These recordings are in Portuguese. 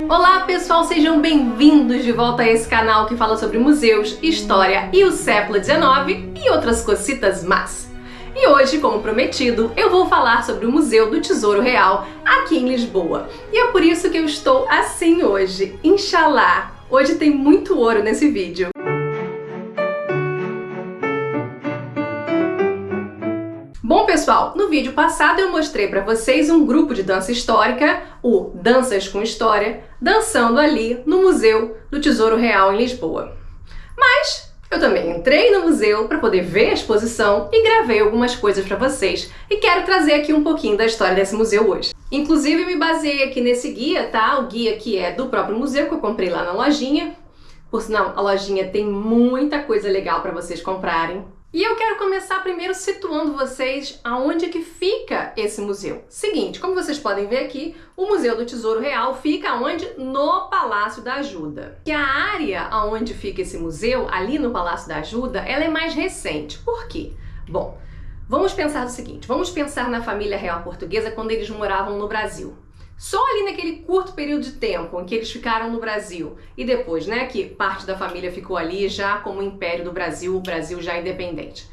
Olá pessoal, sejam bem-vindos de volta a esse canal que fala sobre museus, história e o século XIX e outras cositas más. E hoje, como prometido, eu vou falar sobre o Museu do Tesouro Real aqui em Lisboa. E é por isso que eu estou assim hoje, Inxalá. Hoje tem muito ouro nesse vídeo. Bom pessoal, no vídeo passado eu mostrei para vocês um grupo de dança histórica, o Danças com História, dançando ali no Museu do Tesouro Real em Lisboa. Mas eu também entrei no museu para poder ver a exposição e gravei algumas coisas para vocês e quero trazer aqui um pouquinho da história desse museu hoje. Inclusive me baseei aqui nesse guia, tá? O guia que é do próprio museu, que eu comprei lá na lojinha. Por sinal, a lojinha tem muita coisa legal para vocês comprarem. E eu quero começar primeiro situando vocês aonde que fica esse museu. Seguinte, como vocês podem ver aqui, o Museu do Tesouro Real fica onde? No Palácio da Ajuda. E a área onde fica esse museu, ali no Palácio da Ajuda, ela é mais recente. Por quê? Bom, vamos pensar o seguinte, vamos pensar na família real portuguesa quando eles moravam no Brasil. Só ali naquele curto período de tempo em que eles ficaram no Brasil e depois, né, que parte da família ficou ali já como Império do Brasil, o Brasil já independente.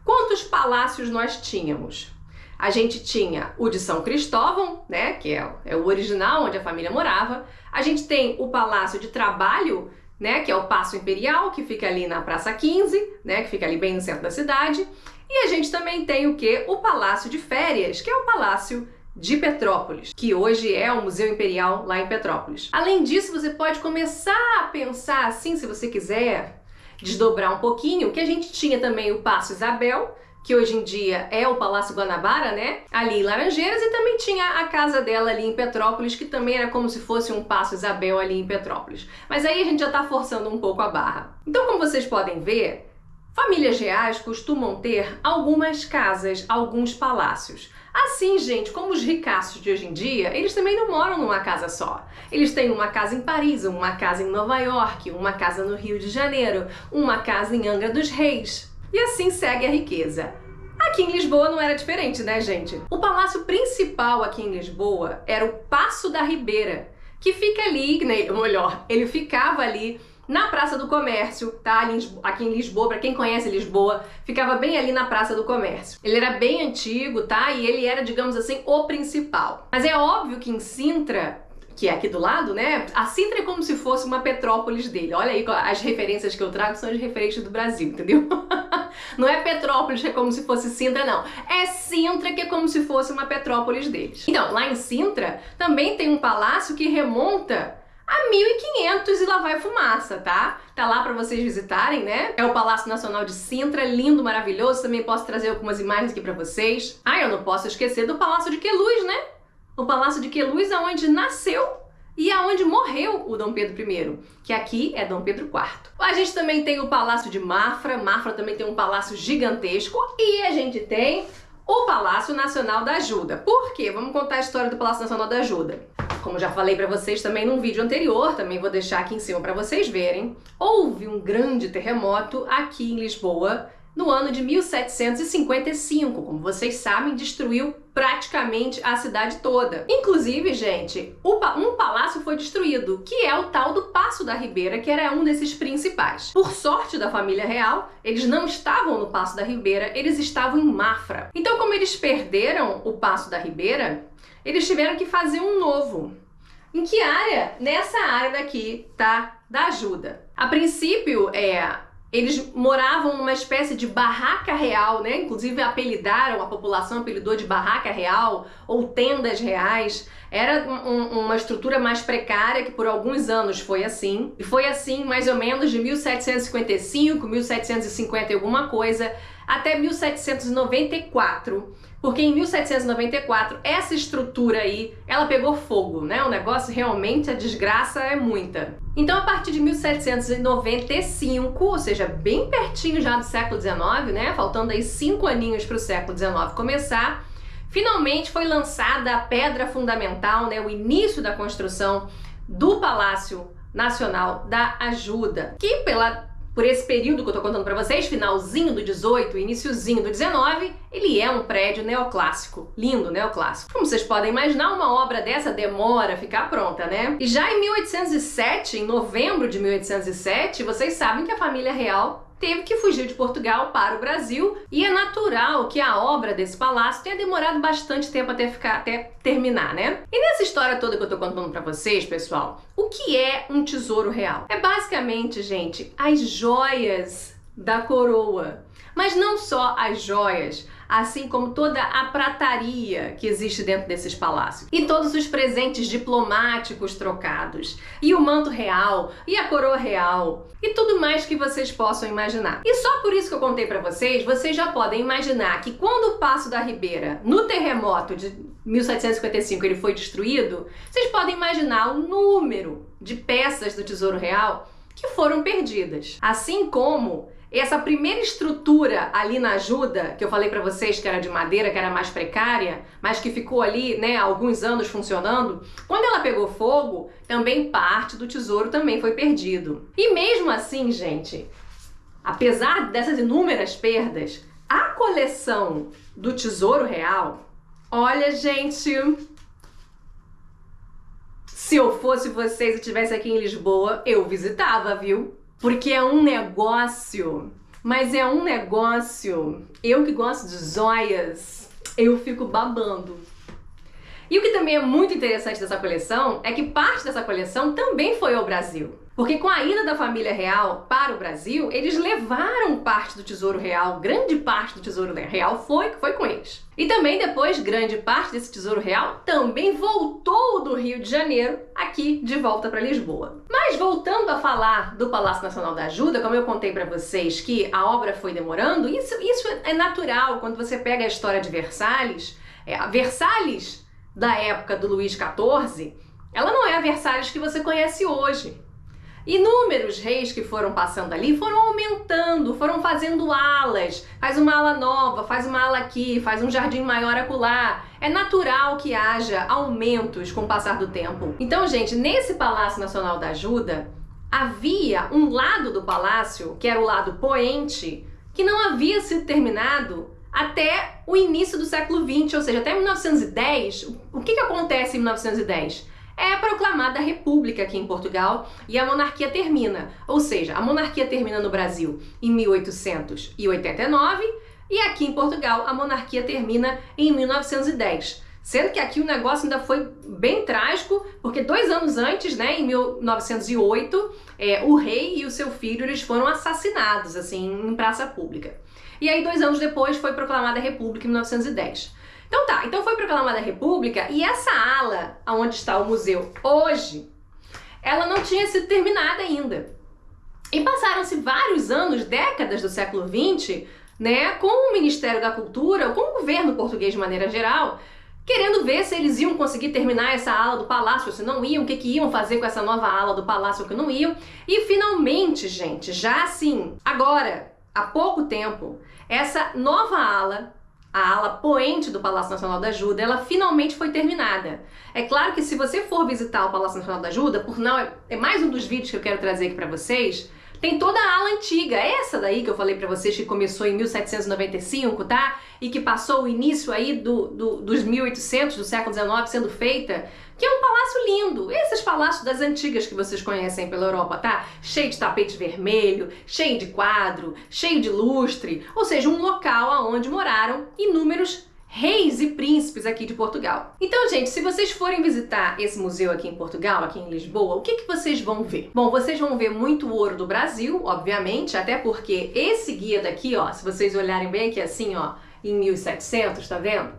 Quantos palácios nós tínhamos? A gente tinha o de São Cristóvão, né, que é o original onde a família morava. A gente tem o Palácio de Trabalho, né, que é o Paço Imperial, que fica ali na Praça 15, né, que fica ali bem no centro da cidade. E a gente também tem o quê? O Palácio de Férias, que é o Palácio de Petrópolis, que hoje é o Museu Imperial lá em Petrópolis. Além disso, você pode começar a pensar assim, se você quiser desdobrar um pouquinho, que a gente tinha também o Paço Isabel, que hoje em dia é o Palácio Guanabara, né? Ali em Laranjeiras, e também tinha a casa dela ali em Petrópolis, que também era como se fosse um Paço Isabel ali em Petrópolis. Mas aí a gente já tá forçando um pouco a barra. Então, como vocês podem ver, famílias reais costumam ter algumas casas, alguns palácios. Assim, gente, como os ricaços de hoje em dia, eles também não moram numa casa só. Eles têm uma casa em Paris, uma casa em Nova York, uma casa no Rio de Janeiro, uma casa em Angra dos Reis. E assim segue a riqueza. Aqui em Lisboa não era diferente, né, gente? O palácio principal aqui em Lisboa era o Paço da Ribeira, que fica ali, né, ou melhor, ele ficava ali na Praça do Comércio, tá? Aqui em Lisboa, para quem conhece Lisboa, ficava bem ali na Praça do Comércio. Ele era bem antigo, tá? E ele era, digamos assim, o principal. Mas é óbvio que em Sintra, que é aqui do lado, né? A Sintra é como se fosse uma Petrópolis dele. Olha aí, as referências que eu trago são as referências do Brasil, entendeu? Não é Petrópolis que é como se fosse Sintra, não. É Sintra que é como se fosse uma Petrópolis deles. Então, lá em Sintra também tem um palácio que remonta a 1500 e lá vai fumaça, tá? Tá lá pra vocês visitarem, né? É o Palácio Nacional de Sintra, lindo, maravilhoso. Também posso trazer algumas imagens aqui pra vocês. Ah, eu não posso esquecer do Palácio de Queluz, né? O Palácio de Queluz é onde nasceu e aonde morreu o Dom Pedro I, que aqui é Dom Pedro IV. A gente também tem o Palácio de Mafra. Mafra também tem um palácio gigantesco. E a gente tem o Palácio Nacional da Ajuda. Por quê? Vamos contar a história do Palácio Nacional da Ajuda. Como já falei pra vocês também num vídeo anterior, também vou deixar aqui em cima pra vocês verem, houve um grande terremoto aqui em Lisboa no ano de 1755. Como vocês sabem, destruiu praticamente a cidade toda. Inclusive, gente, um palácio foi destruído, que é o tal do Paço da Ribeira, que era um desses principais. Por sorte da família real, eles não estavam no Paço da Ribeira, eles estavam em Mafra. Então, como eles perderam o Paço da Ribeira, eles tiveram que fazer um novo. Em que área? Nessa área daqui, tá? Da Ajuda. A princípio, eles moravam numa espécie de barraca real, né? Inclusive a população apelidou de barraca real ou tendas reais. Era uma estrutura mais precária, que por alguns anos foi assim. E foi assim mais ou menos de 1755, 1750 e alguma coisa, até 1794. Porque em 1794, essa estrutura aí, ela pegou fogo, né? O negócio realmente, a desgraça é muita. Então, a partir de 1795, ou seja, bem pertinho já do século XIX, né? Faltando aí 5 aninhos para o século XIX começar, finalmente foi lançada a pedra fundamental, né? O início da construção do Palácio Nacional da Ajuda, que pela por esse período que eu tô contando para vocês, finalzinho do 18, iniciozinho do 19, ele é um prédio neoclássico, lindo neoclássico. Como vocês podem imaginar, uma obra dessa demora a ficar pronta, né? E já em 1807, em novembro de 1807, vocês sabem que a família real teve que fugir de Portugal para o Brasil, e é natural que a obra desse palácio tenha demorado bastante tempo até terminar, né? E nessa história toda que eu tô contando para vocês, pessoal, o que é um tesouro real? É basicamente, gente, as joias da coroa. Mas não só as joias, assim como toda a prataria que existe dentro desses palácios. E todos os presentes diplomáticos trocados, e o manto real, e a coroa real, e tudo mais que vocês possam imaginar. E só por isso que eu contei pra vocês, vocês já podem imaginar que quando o Paço da Ribeira, no terremoto de 1755, ele foi destruído, vocês podem imaginar o número de peças do Tesouro Real que foram perdidas. Assim como essa primeira estrutura ali na ajuda, que eu falei pra vocês que era de madeira, que era mais precária, mas que ficou ali, né, há alguns anos funcionando, quando ela pegou fogo, também parte do tesouro também foi perdido. E mesmo assim, gente, apesar dessas inúmeras perdas, a coleção do Tesouro Real, olha, gente, se eu fosse vocês e estivesse aqui em Lisboa, eu visitava, viu? Porque é um negócio, mas é um negócio, eu que gosto de joias, eu fico babando. E o que também é muito interessante dessa coleção é que parte dessa coleção também foi ao Brasil. Porque com a ida da família real para o Brasil, eles levaram parte do Tesouro Real, grande parte do Tesouro Real foi com eles. E também depois, grande parte desse Tesouro Real também voltou do Rio de Janeiro aqui de volta para Lisboa. Mas voltando a falar do Palácio Nacional da Ajuda, como eu contei para vocês que a obra foi demorando, isso é natural quando você pega a história de Versalhes. A Versalhes da época do Luís XIV, ela não é a Versalhes que você conhece hoje. Inúmeros reis que foram passando ali foram aumentando, foram fazendo alas, faz uma ala nova, faz uma ala aqui, faz um jardim maior acolá. É natural que haja aumentos com o passar do tempo. Então, gente, nesse Palácio Nacional da Ajuda, havia um lado do palácio, que era o lado poente, que não havia sido terminado até o início do século XX, ou seja, até 1910. O que acontece em 1910? É proclamada a República aqui em Portugal e a monarquia termina. Ou seja, a monarquia termina no Brasil em 1889 e aqui em Portugal a monarquia termina em 1910. Sendo que aqui o negócio ainda foi bem trágico, porque 2 anos antes, né, em 1908, o rei e o seu filho eles foram assassinados assim, em praça pública. E aí 2 anos depois foi proclamada a República em 1910. Então tá, então foi proclamada a República e essa ala, onde está o museu hoje, ela não tinha sido terminada ainda. E passaram-se vários anos, décadas do século XX, né, com o Ministério da Cultura, com o governo português de maneira geral, querendo ver se eles iam conseguir terminar essa ala do palácio, se não iam, o que iam fazer com essa nova ala do palácio, o que não iam. E finalmente, gente, já assim, agora, há pouco tempo, essa nova ala, a ala poente do Palácio Nacional da Ajuda, ela finalmente foi terminada. É claro que se você for visitar o Palácio Nacional da Ajuda, por não é mais um dos vídeos que eu quero trazer aqui para vocês, tem toda a ala antiga, essa daí que eu falei para vocês que começou em 1795, tá? E que passou o início aí dos 1800, do século XIX sendo feita, que é um palácio lindo, esses palácios das antigas que vocês conhecem pela Europa, tá? Cheio de tapete vermelho, cheio de quadro, cheio de lustre, ou seja, um local onde moraram inúmeros reis e príncipes aqui de Portugal. Então, gente, se vocês forem visitar esse museu aqui em Portugal, aqui em Lisboa, o que vocês vão ver? Bom, vocês vão ver muito ouro do Brasil, obviamente, até porque esse guia daqui, ó, se vocês olharem bem aqui assim, ó, em 1700, tá vendo?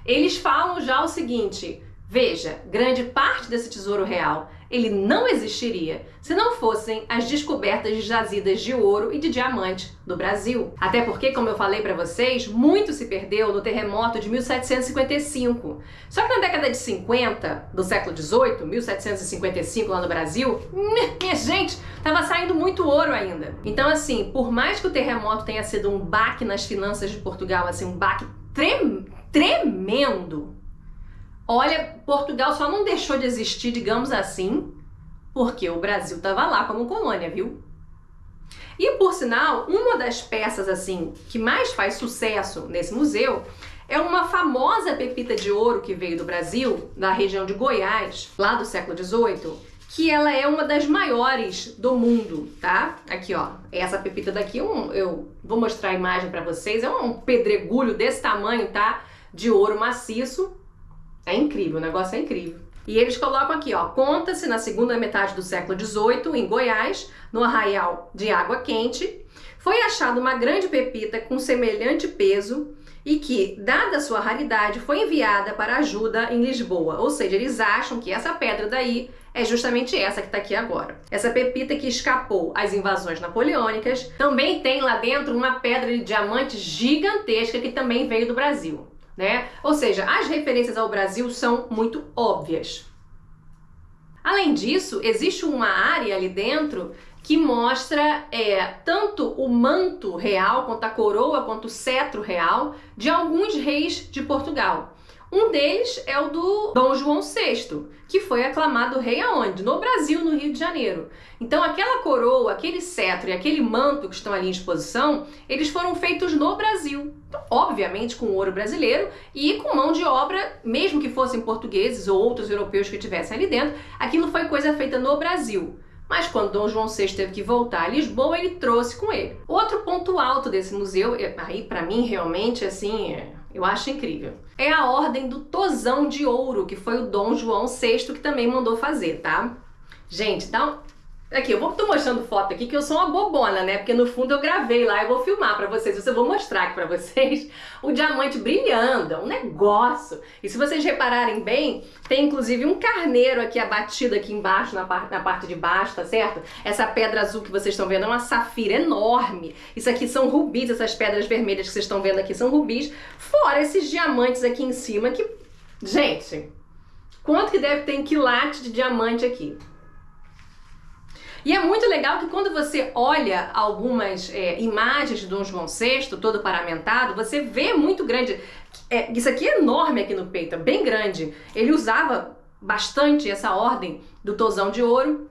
Eles falam já o seguinte: veja, grande parte desse tesouro real, ele não existiria se não fossem as descobertas de jazidas de ouro e de diamante do Brasil. Até porque, como eu falei para vocês, muito se perdeu no terremoto de 1755. Só que na década de 50 do século 18, 1755 lá no Brasil, minha gente, tava saindo muito ouro ainda. Então assim, por mais que o terremoto tenha sido um baque nas finanças de Portugal, assim, um baque tremendo, olha, Portugal só não deixou de existir, digamos assim, porque o Brasil estava lá como colônia, viu? E por sinal, uma das peças assim que mais faz sucesso nesse museu é uma famosa pepita de ouro que veio do Brasil, da região de Goiás, lá do século XVIII, que ela é uma das maiores do mundo, tá? Aqui, ó, essa pepita daqui, eu vou mostrar a imagem pra vocês, é um pedregulho desse tamanho, tá? De ouro maciço. É incrível, o negócio é incrível. E eles colocam aqui, ó, conta-se na segunda metade do século XVIII, em Goiás, no arraial de Água Quente, foi achada uma grande pepita com semelhante peso e que, dada a sua raridade, foi enviada para ajuda em Lisboa. Ou seja, eles acham que essa pedra daí é justamente essa que está aqui agora. Essa pepita que escapou às invasões napoleônicas. Também tem lá dentro uma pedra de diamante gigantesca que também veio do Brasil, né? Ou seja, as referências ao Brasil são muito óbvias. Além disso, existe uma área ali dentro que mostra tanto o manto real, quanto a coroa, quanto o cetro real de alguns reis de Portugal. Um deles é o do Dom João VI, que foi aclamado rei aonde? No Brasil, no Rio de Janeiro. Então aquela coroa, aquele cetro e aquele manto que estão ali em exposição, eles foram feitos no Brasil. Então, obviamente com ouro brasileiro e com mão de obra, mesmo que fossem portugueses ou outros europeus que estivessem ali dentro, aquilo foi coisa feita no Brasil. Mas quando Dom João VI teve que voltar a Lisboa, ele trouxe com ele. Outro ponto alto desse museu, aí pra mim realmente assim, eu acho incrível, é a Ordem do Tozão de Ouro, que foi o Dom João VI que também mandou fazer, tá? Gente, aqui, tô mostrando foto aqui que eu sou uma bobona, né? Porque no fundo eu gravei lá, eu vou filmar pra vocês, eu vou mostrar aqui pra vocês o diamante brilhando, é um negócio. E se vocês repararem bem, tem inclusive um carneiro aqui abatido aqui embaixo, na parte de baixo, tá certo? Essa pedra azul que vocês estão vendo é uma safira enorme. Isso aqui são rubis, essas pedras vermelhas que vocês estão vendo aqui são rubis. Fora esses diamantes aqui em cima que... Gente, quanto que deve ter em quilate de diamante aqui? E é muito legal que quando você olha algumas imagens de Dom João VI, todo paramentado, você vê muito grande. Isso aqui é enorme aqui no peito, é bem grande. Ele usava bastante essa ordem do Tozão de Ouro.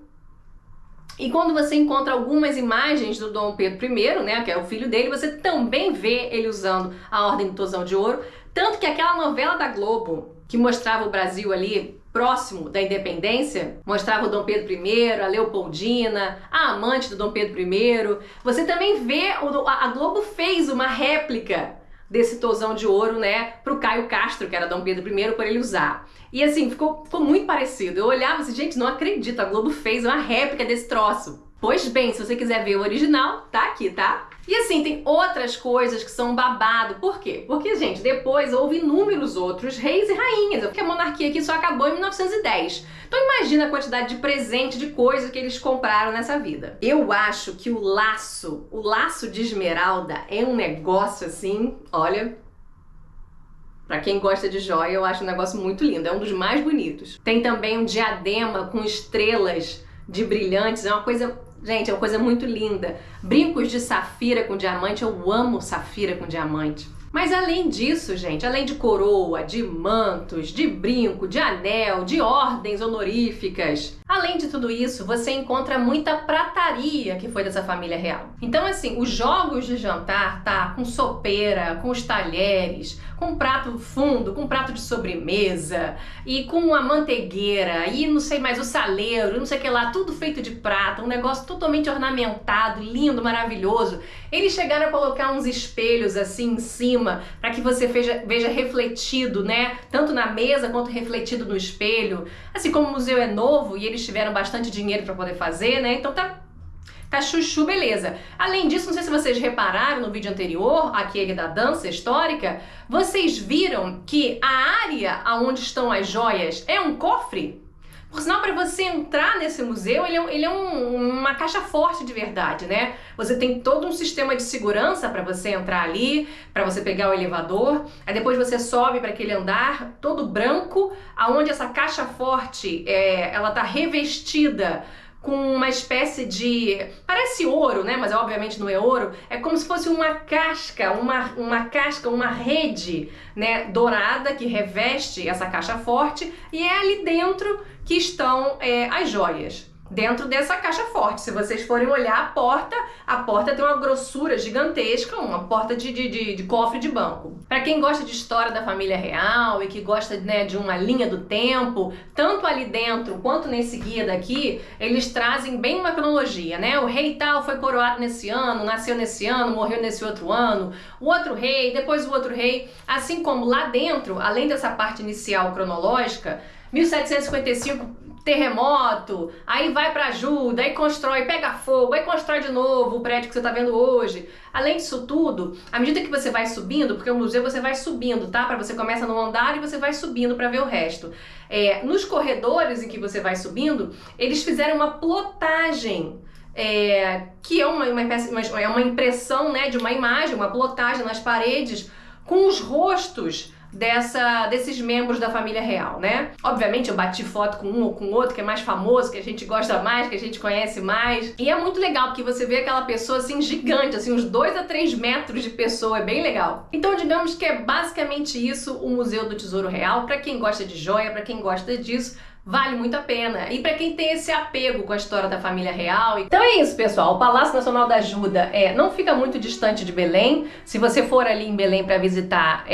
E quando você encontra algumas imagens do Dom Pedro I, né, que é o filho dele, você também vê ele usando a ordem do Tozão de Ouro. Tanto que aquela novela da Globo, que mostrava o Brasil ali próximo da independência, mostrava o Dom Pedro I, a Leopoldina, a amante do Dom Pedro I. Você também vê, a Globo fez uma réplica desse Tozão de Ouro, né, pro Caio Castro, que era Dom Pedro I, por ele usar. E assim, ficou muito parecido. Eu olhava assim, gente, não acredito, a Globo fez uma réplica desse troço. Pois bem, se você quiser ver o original, tá aqui, tá? E assim, tem outras coisas que são babado. Por quê? Porque, gente, depois houve inúmeros outros reis e rainhas, porque a monarquia aqui só acabou em 1910. Então imagina a quantidade de presente, de coisa que eles compraram nessa vida. Eu acho que o laço de esmeralda é um negócio assim, olha... Pra quem gosta de joia, eu acho um negócio muito lindo, é um dos mais bonitos. Tem também um diadema com estrelas de brilhantes, é uma coisa... Gente, é uma coisa muito linda. Brincos de safira com diamante, eu amo safira com diamante. Mas além disso, gente, além de coroa, de mantos, de brinco, de anel, de ordens honoríficas, além de tudo isso, você encontra muita prataria que foi dessa família real. Então, assim, os jogos de jantar, tá? Com sopeira, com os talheres, com prato fundo, com prato de sobremesa, e com a manteigueira, e não sei mais, o saleiro, não sei o que lá, tudo feito de prata, um negócio totalmente ornamentado, lindo, maravilhoso. Eles chegaram a colocar uns espelhos assim em cima, para que você veja refletido, né? Tanto na mesa quanto refletido no espelho. Assim, como o museu é novo e eles tiveram bastante dinheiro para poder fazer, né? Então tá chuchu, beleza. Além disso, não sei se vocês repararam no vídeo anterior, aquele da dança histórica, vocês viram que a área onde estão as joias é um cofre? Por sinal, para você entrar nesse museu, ele é uma caixa forte de verdade, né? Você tem todo um sistema de segurança para você entrar ali, para você pegar o elevador, aí depois você sobe para aquele andar todo branco, aonde essa caixa forte, ela tá revestida com uma espécie de... parece ouro, né? Mas obviamente não é ouro. É como se fosse uma casca, uma rede, né, dourada que reveste essa caixa forte, e é ali dentro que estão as joias. dentro dessa caixa forte. Se vocês forem olhar a porta tem uma grossura gigantesca, uma porta de cofre de banco. Para quem gosta de história da família real e que gosta, né, de uma linha do tempo, tanto ali dentro quanto nesse guia daqui, eles trazem bem uma cronologia, né? O rei tal foi coroado nesse ano, nasceu nesse ano, morreu nesse outro ano, o outro rei, depois o outro rei, assim como lá dentro, além dessa parte inicial cronológica, 1755 terremoto, aí vai pra ajuda, aí constrói, pega fogo, aí constrói de novo o prédio que você tá vendo hoje. Além disso tudo, à medida que você vai subindo, porque o museu você vai subindo, tá? Você começa no andar e você vai subindo para ver o resto. Nos corredores em que você vai subindo, eles fizeram uma plotagem, que é uma impressão, né, de uma imagem, uma plotagem nas paredes com os rostos desses membros da família real, né? Obviamente eu bati foto com um ou com outro que é mais famoso, que a gente gosta mais, que a gente conhece mais. E é muito legal porque você vê aquela pessoa assim gigante, assim uns 2 a 3 metros de pessoa, é bem legal. Então digamos que é basicamente isso o Museu do Tesouro Real. Para quem gosta de joia, para quem gosta disso, vale muito a pena. E para quem tem esse apego com a história da família real. Então é isso, pessoal. O Palácio Nacional da Ajuda não fica muito distante de Belém. Se você for ali em Belém para visitar,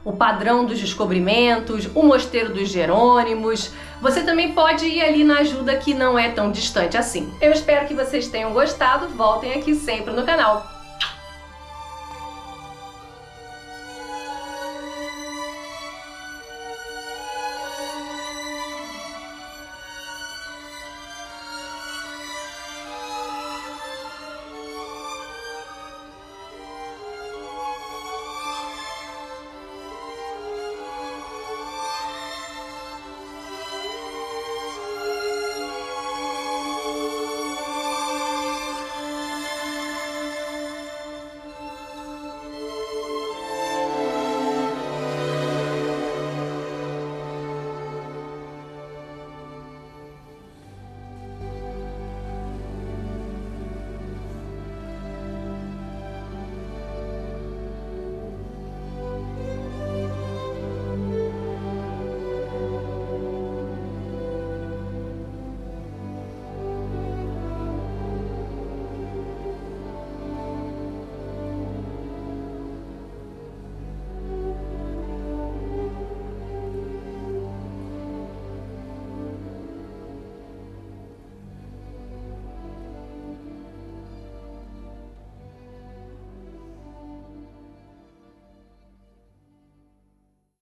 o Padrão dos Descobrimentos, o Mosteiro dos Jerônimos. Você também pode ir ali na Ajuda, que não é tão distante assim. Eu espero que vocês tenham gostado. Voltem aqui sempre no canal.